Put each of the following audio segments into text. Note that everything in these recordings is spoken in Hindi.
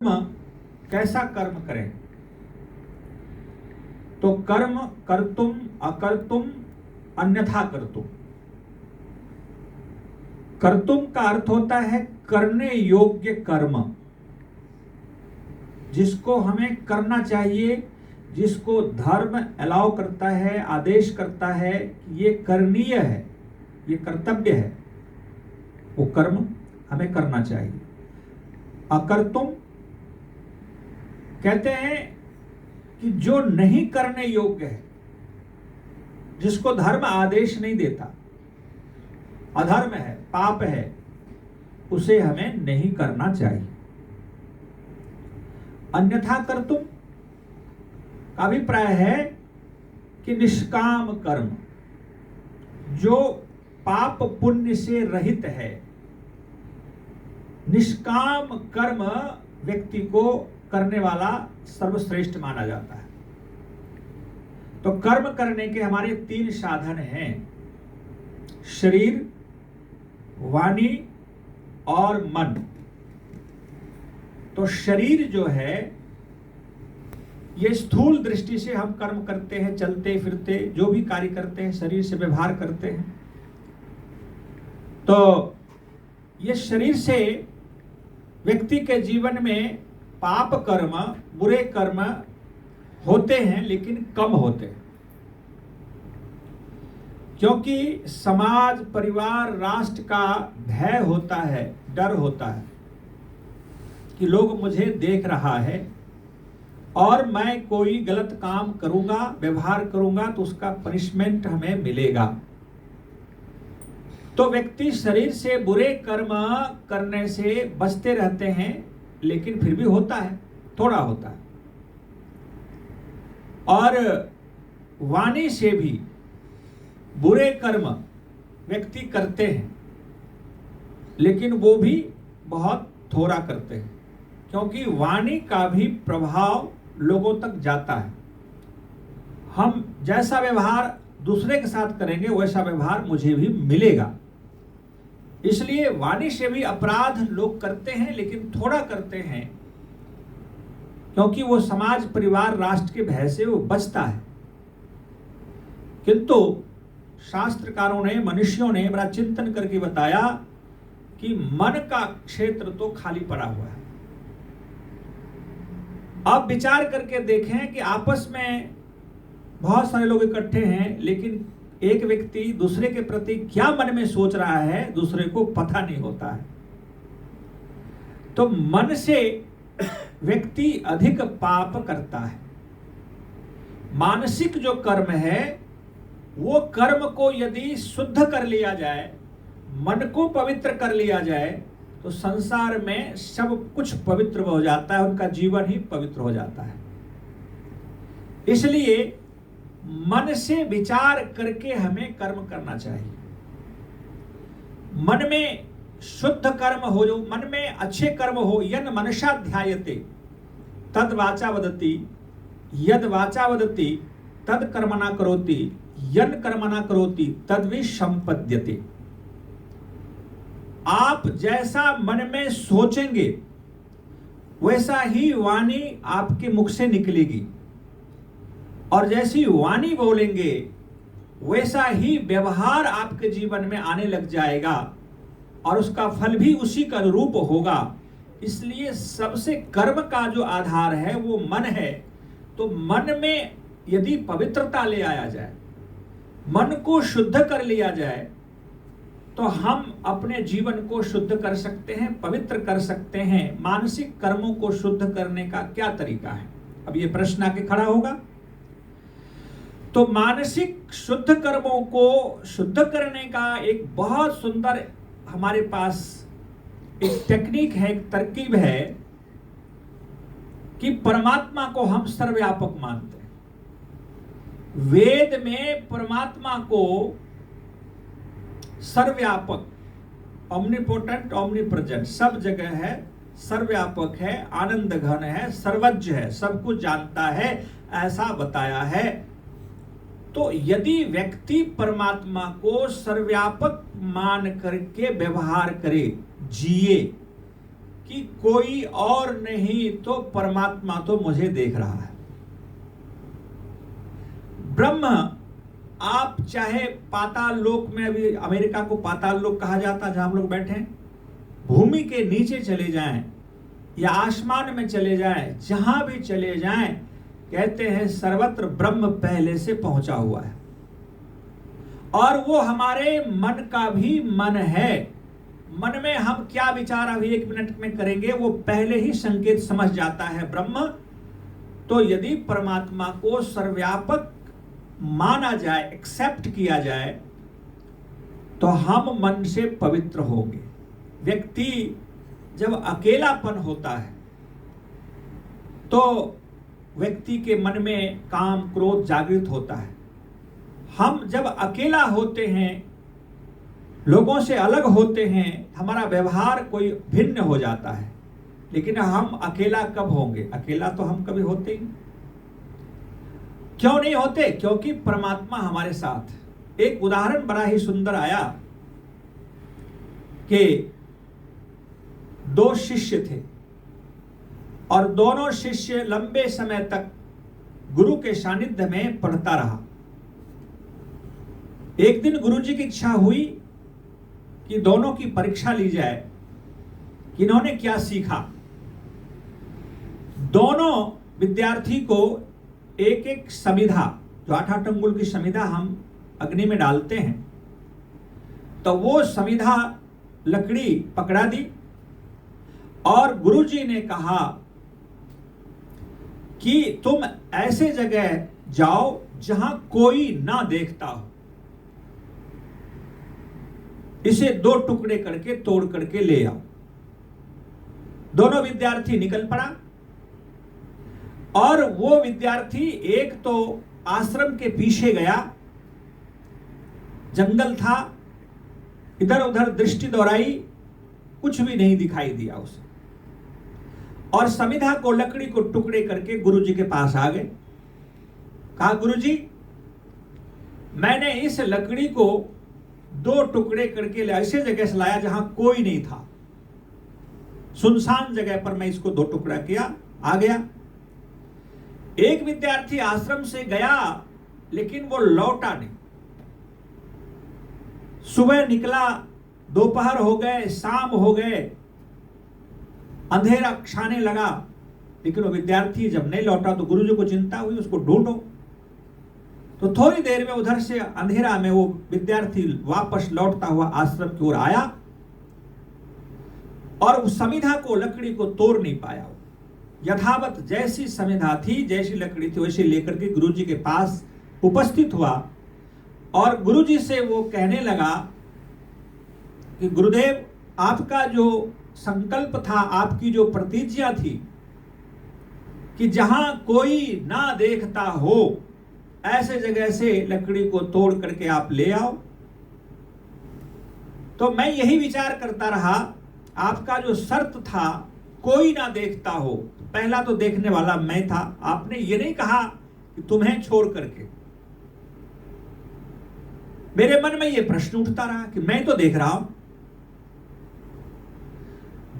कर्म कैसा कर्म करें। तो कर्म कर्तुम अकर्तुम अन्यथा कर्तुम। कर्तुम का अर्थ होता है करने योग्य कर्म, जिसको हमें करना चाहिए, जिसको धर्म अलाउ करता है, आदेश करता है कि ये करणीय है, ये कर्तव्य है, वो कर्म हमें करना चाहिए। अकर्तुम कहते हैं कि जो नहीं करने योग्य है, जिसको धर्म आदेश नहीं देता, अधर्म है, पाप है, उसे हमें नहीं करना चाहिए। अन्यथा कर्तुम का अभिप्राय है कि निष्काम कर्म, जो पाप पुण्य से रहित है। निष्काम कर्म व्यक्ति को करने वाला सर्वश्रेष्ठ माना जाता है। तो कर्म करने के हमारे 3 साधन हैं: शरीर, वाणी और मन। तो शरीर जो है, ये स्थूल दृष्टि से हम कर्म करते हैं, चलते फिरते जो भी कार्य करते हैं, शरीर से व्यवहार करते हैं। तो ये शरीर से व्यक्ति के जीवन में पाप कर्म, बुरे कर्म होते हैं, लेकिन कम होते हैं, क्योंकि समाज, परिवार, राष्ट्र का भय होता है, डर होता है कि लोग मुझे देख रहा है और मैं कोई गलत काम करूंगा, व्यवहार करूंगा तो उसका पनिशमेंट हमें मिलेगा। तो व्यक्ति शरीर से बुरे कर्म करने से बचते रहते हैं, लेकिन फिर भी होता है, थोड़ा होता है। और वाणी से भी बुरे कर्म व्यक्ति करते हैं, लेकिन वो भी बहुत थोड़ा करते हैं, क्योंकि वाणी का भी प्रभाव लोगों तक जाता है। हम जैसा व्यवहार दूसरे के साथ करेंगे, वैसा व्यवहार मुझे भी मिलेगा। इसलिए वाणी से भी अपराध लोग करते हैं, लेकिन थोड़ा करते हैं, क्योंकि वो समाज, परिवार, राष्ट्र के भय से वो बचता है। किंतु शास्त्रकारों ने, मनुष्यों ने बड़ा चिंतन करके बताया कि मन का क्षेत्र तो खाली पड़ा हुआ है। अब विचार करके देखें कि आपस में बहुत सारे लोग इकट्ठे हैं, लेकिन एक व्यक्ति दूसरे के प्रति क्या मन में सोच रहा है, दूसरे को पता नहीं होता है। तो मन से व्यक्ति अधिक पाप करता है। मानसिक जो कर्म है, वो कर्म को यदि शुद्ध कर लिया जाए, मन को पवित्र कर लिया जाए, तो संसार में सब कुछ पवित्र हो जाता है, उनका जीवन ही पवित्र हो जाता है। इसलिए मन से विचार करके हमें कर्म करना चाहिए। मन में शुद्ध कर्म हो, जो मन में अच्छे कर्म हो। यन मनसा ध्यायते तद वाचा वदति, यद वाचा वदति तद कर्मणा करोति, यन कर्मणा करोति तद्वि संपद्यते। आप जैसा मन में सोचेंगे, वैसा ही वाणी आपके मुख से निकलेगी, और जैसी वाणी बोलेंगे, वैसा ही व्यवहार आपके जीवन में आने लग जाएगा, और उसका फल भी उसी का अनुरूप होगा। इसलिए सबसे कर्म का जो आधार है वो मन है। तो मन में यदि पवित्रता ले आया जाए, मन को शुद्ध कर लिया जाए, तो हम अपने जीवन को शुद्ध कर सकते हैं, पवित्र कर सकते हैं। मानसिक कर्मों को शुद्ध करने का क्या तरीका है? अब ये प्रश्न आके खड़ा होगा। तो मानसिक शुद्ध कर्मों को शुद्ध करने का एक बहुत सुंदर हमारे पास एक टेक्निक है, एक तरकीब है कि परमात्मा को हम सर्वव्यापक मानते हैं। वेद में परमात्मा को सर्वव्यापक, ओमनीपोटेंट, ओमनीप्रेजेंट, सब जगह है, सर्वव्यापक है, आनंद घन है, सर्वज्ञ है, सब कुछ जानता है, ऐसा बताया है। तो यदि व्यक्ति परमात्मा को सर्वव्यापक मान करके व्यवहार करे, जिए, कि कोई और नहीं तो परमात्मा तो मुझे देख रहा है। ब्रह्म, आप चाहे पाताल लोक में, अभी अमेरिका को पाताल लोक कहा जाता है जहां हम लोग बैठे हैं, भूमि के नीचे चले जाएं या आसमान में चले जाएं, जहां भी चले जाएं, कहते हैं सर्वत्र ब्रह्म पहले से पहुंचा हुआ है और वो हमारे मन का भी मन है। मन में हम क्या विचार अभी 1 मिनट में करेंगे वो पहले ही संकेत समझ जाता है ब्रह्म। तो यदि परमात्मा को सर्वव्यापक माना जाए, एक्सेप्ट किया जाए, तो हम मन से पवित्र होंगे। व्यक्ति जब अकेलापन होता है तो व्यक्ति के मन में काम क्रोध जागृत होता है। हम जब अकेला होते हैं, लोगों से अलग होते हैं, हमारा व्यवहार कोई भिन्न हो जाता है। लेकिन हम अकेला कब होंगे? अकेला तो हम कभी होते ही क्यों नहीं होते? क्योंकि परमात्मा हमारे साथ। एक उदाहरण बड़ा ही सुंदर आया कि 2 शिष्य थे और दोनों शिष्य लंबे समय तक गुरु के सानिध्य में पढ़ता रहा। एक दिन गुरुजी की इच्छा हुई कि दोनों की परीक्षा ली जाए कि इन्होंने क्या सीखा। दोनों विद्यार्थी को एक एक समिधा, जो 8 अंगुल की समिधा हम अग्नि में डालते हैं, तो वो समिधा लकड़ी पकड़ा दी और गुरुजी ने कहा कि तुम ऐसे जगह जाओ जहां कोई ना देखता हो, इसे 2 टुकड़े करके तोड़ करके ले आओ। दोनों विद्यार्थी निकल पड़ा और वो विद्यार्थी एक तो आश्रम के पीछे गया, जंगल था, इधर उधर दृष्टि दौड़ाई, कुछ भी नहीं दिखाई दिया उसे, और समिधा को, लकड़ी को टुकड़े करके गुरुजी के पास आ गए। कहा, गुरुजी, मैंने इस लकड़ी को 2 टुकड़े करके ऐसे जगह से लाया जहां कोई नहीं था, सुनसान जगह पर मैं इसको 2 टुकड़ा किया, आ गया। एक विद्यार्थी आश्रम से गया लेकिन वो लौटा नहीं। सुबह निकला, दोपहर हो गए, शाम हो गए, अंधेरा छाने लगा, लेकिन वो विद्यार्थी जब नहीं लौटा तो गुरुजी को चिंता हुई, उसको ढूंढो। तो थोड़ी देर में उधर से अंधेरा में वो विद्यार्थी वापस लौटता हुआ आश्रम की ओर आया और उस समिधा को, लकड़ी को तोड़ नहीं पाया। यथावत जैसी समिधा थी, जैसी लकड़ी थी, वैसे लेकर के गुरुजी के पास उपस्थित हुआ और गुरुजी से वो कहने लगा कि गुरुदेव, आपका जो संकल्प था, आपकी जो प्रतिज्ञा थी कि जहां कोई ना देखता हो ऐसे जगह से लकड़ी को तोड़ करके आप ले आओ, तो मैं यही विचार करता रहा, आपका जो शर्त था कोई ना देखता हो, पहला तो देखने वाला मैं था, आपने ये नहीं कहा कि तुम्हें छोड़ करके। मेरे मन में ये प्रश्न उठता रहा कि मैं तो देख रहा हूं।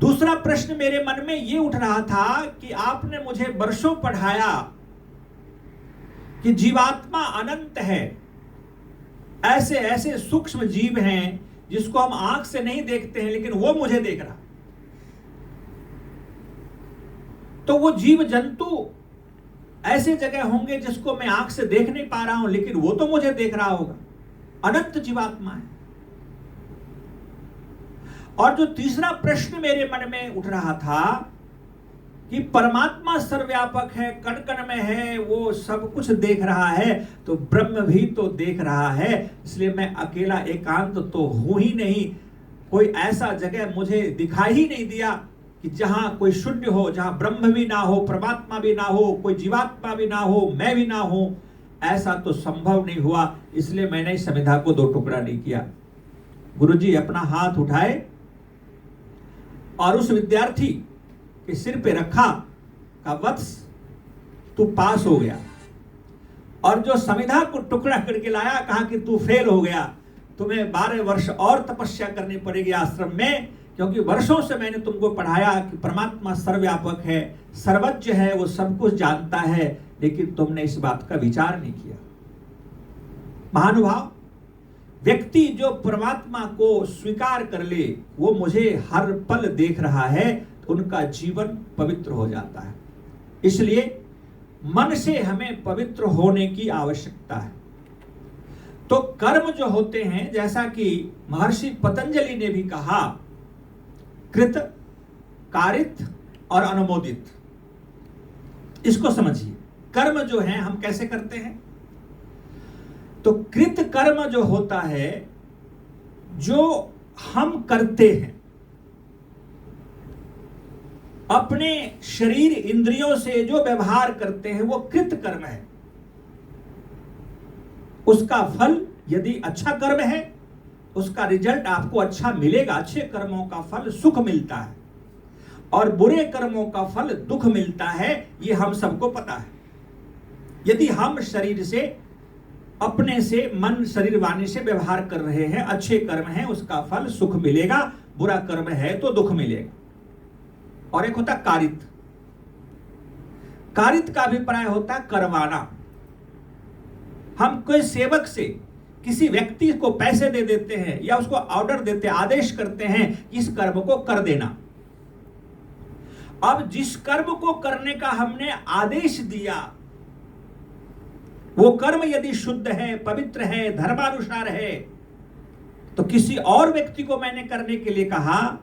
दूसरा प्रश्न मेरे मन में ये उठ रहा था कि आपने मुझे वर्षों पढ़ाया कि जीवात्मा अनंत है, ऐसे ऐसे सूक्ष्म जीव हैं जिसको हम आंख से नहीं देखते हैं, लेकिन वो मुझे देख रहा। तो वो जीव जंतु ऐसे जगह होंगे जिसको मैं आंख से देख नहीं पा रहा हूं, लेकिन वो तो मुझे देख रहा होगा। अनंत जीवात्मा है। और जो तीसरा प्रश्न मेरे मन में उठ रहा था कि परमात्मा सर्वव्यापक है, कण कण में है, वो सब कुछ देख रहा है, तो ब्रह्म भी तो देख रहा है, इसलिए मैं अकेला एकांत तो हूं ही नहीं। कोई ऐसा जगह मुझे दिखाई ही नहीं दिया कि जहां कोई शून्य हो, जहां ब्रह्म भी ना हो, परमात्मा भी ना हो, कोई जीवात्मा भी ना हो, मैं भी ना हो, ऐसा तो संभव नहीं हुआ। इसलिए मैंने इस समिधा को 2 टुकड़ा नहीं किया। गुरुजी अपना हाथ उठाए और उस विद्यार्थी के सिर पे रखा, का वत्स तू पास हो गया। और जो समिधा को टुकड़ा करके लाया, कहा कि तू फेल हो गया, तुम्हें 12 वर्ष और तपस्या करनी पड़ेगी आश्रम में, क्योंकि वर्षों से मैंने तुमको पढ़ाया कि परमात्मा सर्वव्यापक है, सर्वज्ञ है, वो सब कुछ जानता है, लेकिन तुमने इस बात का विचार नहीं किया। महानुभाव, व्यक्ति जो परमात्मा को स्वीकार कर ले, वो मुझे हर पल देख रहा है, उनका जीवन पवित्र हो जाता है। इसलिए मन से हमें पवित्र होने की आवश्यकता है। तो कर्म जो होते हैं, जैसा कि महर्षि पतंजलि ने भी कहा, कृत, कारित और अनुमोदित। इसको समझिए, कर्म जो है हम कैसे करते हैं। तो कृत कर्म जो होता है, जो हम करते हैं अपने शरीर इंद्रियों से, जो व्यवहार करते हैं, वो कृत कर्म है। उसका फल यदि अच्छा कर्म है, उसका रिजल्ट आपको अच्छा मिलेगा। अच्छे कर्मों का फल सुख मिलता है और बुरे कर्मों का फल दुख मिलता है, ये हम सबको पता है। यदि हम शरीर से, अपने से, मन, शरीर, वाणी से व्यवहार कर रहे हैं, अच्छे कर्म है, उसका फल सुख मिलेगा, बुरा कर्म है तो दुख मिलेगा। और एक होता कारित। कारित का अभिप्राय होता है करवाना। हम कोई सेवक से, किसी व्यक्ति को पैसे दे देते हैं या उसको ऑर्डर देते, आदेश करते हैं, इस कर्म को कर देना। अब जिस कर्म को करने का हमने आदेश दिया, वो कर्म यदि शुद्ध है, पवित्र है, धर्मानुसार है, तो किसी और व्यक्ति को मैंने करने के लिए कहा,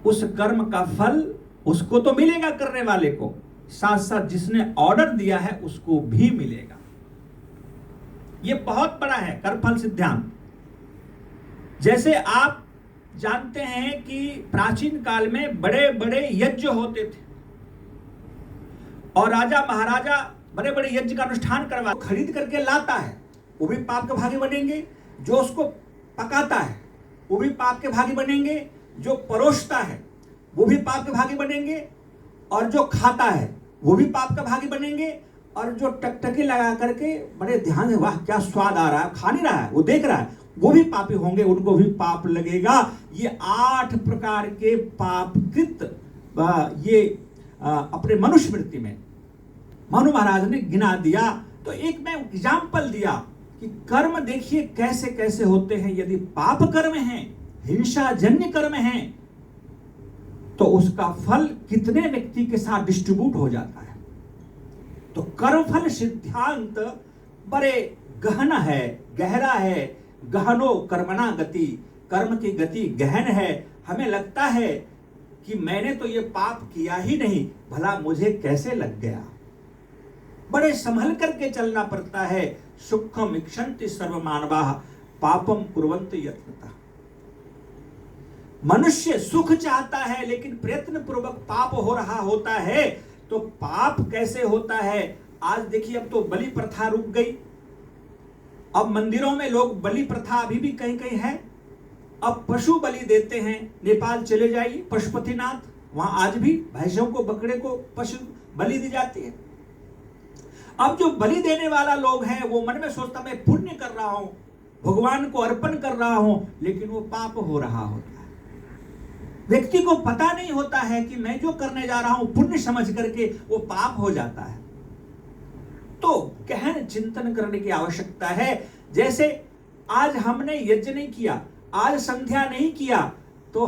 उस कर्म का फल उसको तो मिलेगा, करने वाले को, साथ साथ जिसने ऑर्डर दिया है उसको भी मिलेगा। यह बहुत बड़ा है कर्मफल सिद्धांत। जैसे आप जानते हैं कि प्राचीन काल में बड़े बड़े यज्ञ होते थे और राजा महाराजा बड़े बड़े यज्ञ का अनुष्ठान करवा, खरीद करके लाता है, वो भी पाप के भागी बनेंगे। जो उसको पकाता है वो भी पाप के भागी बनेंगे। जो परोसता है वो भी पाप के भागी बनेंगे और जो खाता है वो भी पाप के भागी बनेंगे। और जो टकटकी लगा करके बड़े ध्यान से, वाह क्या स्वाद आ रहा है, खा नहीं रहा है, वो देख रहा है, वो भी पापी होंगे, उनको भी पाप लगेगा। ये 8 प्रकार के पापकृत ये अपने मनुस्मृति में मनु महाराज ने गिना दिया। तो एक मैं एग्जाम्पल दिया कि कर्म देखिए कैसे कैसे होते हैं। यदि पाप कर्म है, हिंसाजन्य कर्म है, तो उसका फल कितने व्यक्ति के साथ डिस्ट्रीब्यूट हो जाता है। तो कर्मफल सिद्धांत बड़े गहन है, गहरा है। गहनो कर्मणा गति, कर्म की गति गहन है। हमें लगता है कि मैंने तो ये पाप किया ही नहीं, भला मुझे कैसे लग गया। बड़े संभल करके चलना पड़ता है। सुखम इक्षन्ति सर्वमानवाः पापम कुर्वन्ति यत्नतः। मनुष्य सुख चाहता है लेकिन प्रयत्न पूर्वक पाप हो रहा होता है। तो पाप कैसे होता है? आज देखिए, अब तो बलि प्रथा रुक गई। अब मंदिरों में लोग, बलि प्रथा अभी भी कहीं कहीं है। अब पशु बलि देते हैं। नेपाल चले जाइए, पशुपतिनाथ, वहां आज भी भैंसों को, बकरे को पशु बलि दी जाती है। अब जो बलि देने वाला लोग है वो मन में सोचता मैं पुण्य कर रहा हूं, भगवान को अर्पण कर रहा हूं, लेकिन वो पाप हो रहा होता है। व्यक्ति को पता नहीं होता है कि मैं जो करने जा रहा हूं पुण्य समझ करके वो पाप हो जाता है। तो गहन चिंतन करने की आवश्यकता है। जैसे आज हमने यज्ञ नहीं किया, आज संध्या नहीं किया,